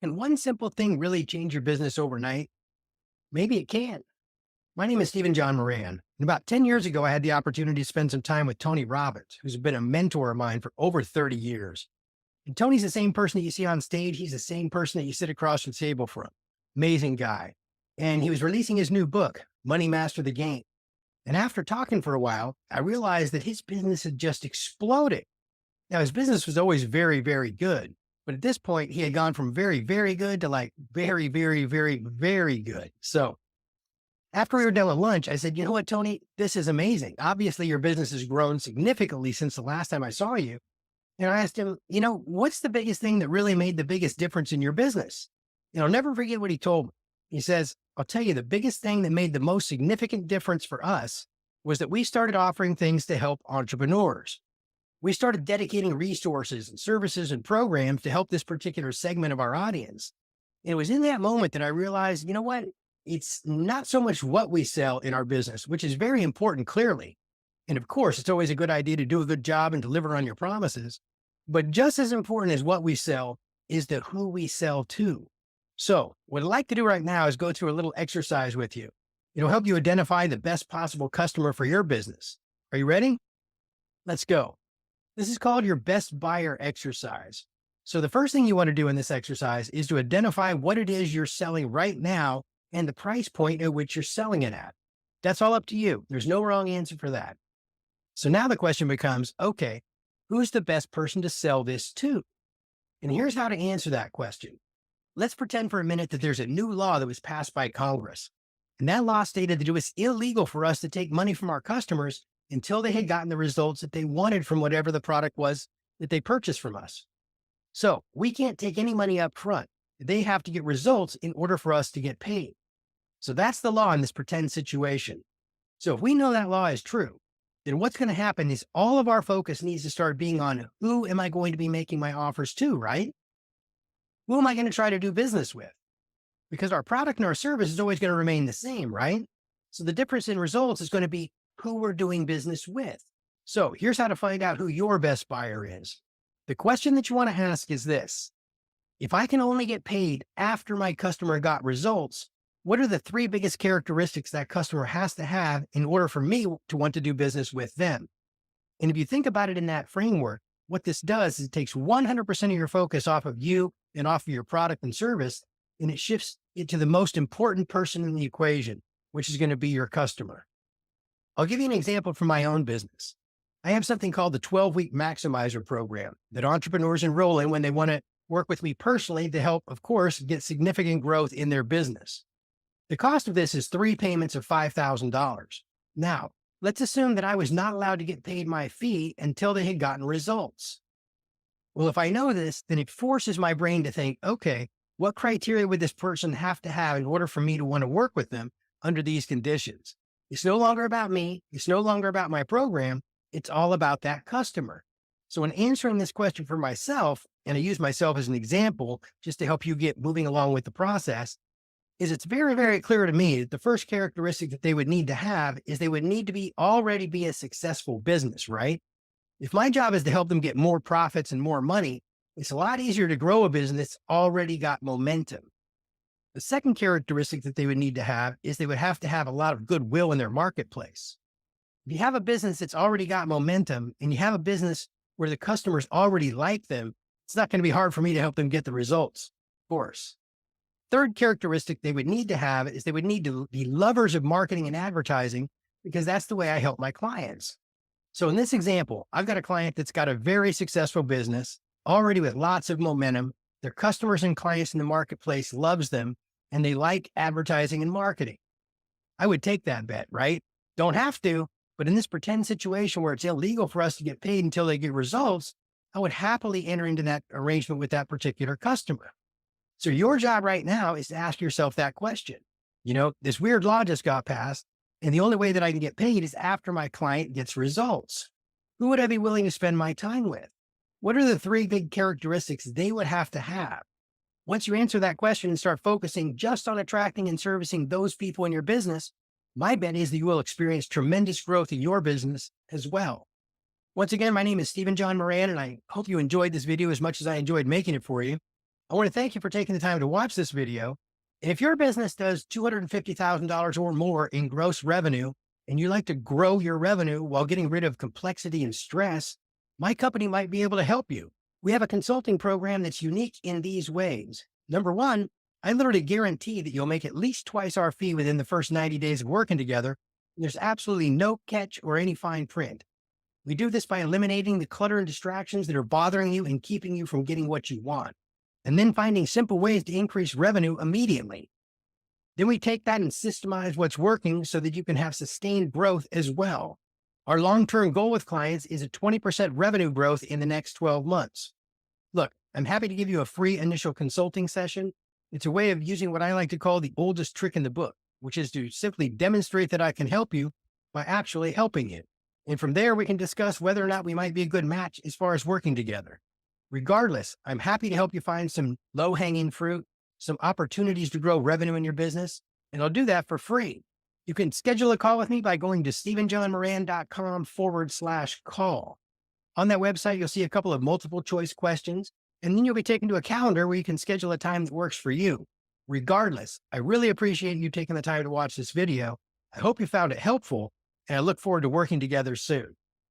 Can one simple thing really change your business overnight? Maybe it can. My name is Steven John Moran. And about 10 years ago, I had the opportunity to spend some time with Tony Robbins, who's been a mentor of mine for over 30 years. And Tony's the same person that you see on stage. He's the same person that you sit across the table from. Amazing guy. And he was releasing his new book, Money Master the Game. And after talking for a while, I realized that his business had just exploded. Now, his business was always very, very good. But at this point, he had gone from very, very good to like very, very, very, very good. So after we were done with lunch, I said, you know what, Tony, this is amazing. Obviously, your business has grown significantly since the last time I saw you. And I asked him, what's the biggest thing that really made the biggest difference in your business? And I'll never forget what he told me. He says, I'll tell you, the biggest thing that made the most significant difference for us was that we started offering things to help entrepreneurs. We started dedicating resources and services and programs to help this particular segment of our audience. And it was in that moment that I realized, you know what? It's not so much what we sell in our business, which is very important, clearly. And of course, it's always a good idea to do a good job and deliver on your promises. But just as important as what we sell is the who we sell to. So what I'd like to do right now is go through a little exercise with you. It'll help you identify the best possible customer for your business. Are you ready? Let's go. This is called your best buyer exercise. So the first thing you want to do in this exercise is to identify what it is you're selling right now and the price point at which you're selling it at. That's all up to you. There's no wrong answer for that. So now the question becomes, okay, who's the best person to sell this to? And here's how to answer that question. Let's pretend for a minute that there's a new law that was passed by Congress. And that law stated that it was illegal for us to take money from our customers until they had gotten the results that they wanted from whatever the product was that they purchased from us. So we can't take any money up front. They have to get results in order for us to get paid. So that's the law in this pretend situation. So if we know that law is true, then what's going to happen is all of our focus needs to start being on who am I going to be making my offers to, right? Who am I going to try to do business with? Because our product and our service is always going to remain the same, right? So the difference in results is going to be who we're doing business with. So here's how to find out who your best buyer is. The question that you want to ask is this: if I can only get paid after my customer got results, what are the three biggest characteristics that customer has to have in order for me to want to do business with them? And if you think about it in that framework, what this does is it takes 100% of your focus off of you and off of your product and service, and it shifts it to the most important person in the equation, which is going to be your customer. I'll give you an example from my own business. I have something called the 12-week maximizer program that entrepreneurs enroll in when they want to work with me personally to help, of course, get significant growth in their business. The cost of this is 3 payments of $5,000. Now, let's assume that I was not allowed to get paid my fee until they had gotten results. Well, if I know this, then it forces my brain to think, okay, what criteria would this person have to have in order for me to want to work with them under these conditions? It's no longer about me. It's no longer about my program. It's all about that customer. So in answering this question for myself, and I use myself as an example just to help you get moving along with the process, is it's very, very clear to me that the first characteristic that they would need to have is they would need to already be a successful business, right? If my job is to help them get more profits and more money, it's a lot easier to grow a business that's already got momentum. The second characteristic that they would need to have is they would have to have a lot of goodwill in their marketplace. If you have a business that's already got momentum and you have a business where the customers already like them, it's not going to be hard for me to help them get the results, of course. Third characteristic they would need to have is they would need to be lovers of marketing and advertising, because that's the way I help my clients. So in this example, I've got a client that's got a very successful business already with lots of momentum. Their customers and clients in the marketplace loves them, and they like advertising and marketing. I would take that bet, right? Don't have to, but in this pretend situation where it's illegal for us to get paid until they get results, I would happily enter into that arrangement with that particular customer. So your job right now is to ask yourself that question. This weird law just got passed, and the only way that I can get paid is after my client gets results. Who would I be willing to spend my time with? What are the 3 big characteristics they would have to have? Once you answer that question and start focusing just on attracting and servicing those people in your business, my bet is that you will experience tremendous growth in your business as well. Once again, my name is Steven John Moran, and I hope you enjoyed this video as much as I enjoyed making it for you. I want to thank you for taking the time to watch this video. And if your business does $250,000 or more in gross revenue, and you like to grow your revenue while getting rid of complexity and stress, my company might be able to help you. We have a consulting program that's unique in these ways. Number one, I literally guarantee that you'll make at least twice our fee within the first 90 days of working together. There's absolutely no catch or any fine print. We do this by eliminating the clutter and distractions that are bothering you and keeping you from getting what you want, and then finding simple ways to increase revenue immediately. Then we take that and systemize what's working so that you can have sustained growth as well. Our long-term goal with clients is a 20% revenue growth in the next 12 months. Look, I'm happy to give you a free initial consulting session. It's a way of using what I like to call the oldest trick in the book, which is to simply demonstrate that I can help you by actually helping you. And from there, we can discuss whether or not we might be a good match as far as working together. Regardless, I'm happy to help you find some low-hanging fruit, some opportunities to grow revenue in your business, and I'll do that for free. You can schedule a call with me by going to stevenjohnmoran.com/call. On that website, you'll see a couple of multiple choice questions, and then you'll be taken to a calendar where you can schedule a time that works for you. Regardless, I really appreciate you taking the time to watch this video. I hope you found it helpful, and I look forward to working together soon.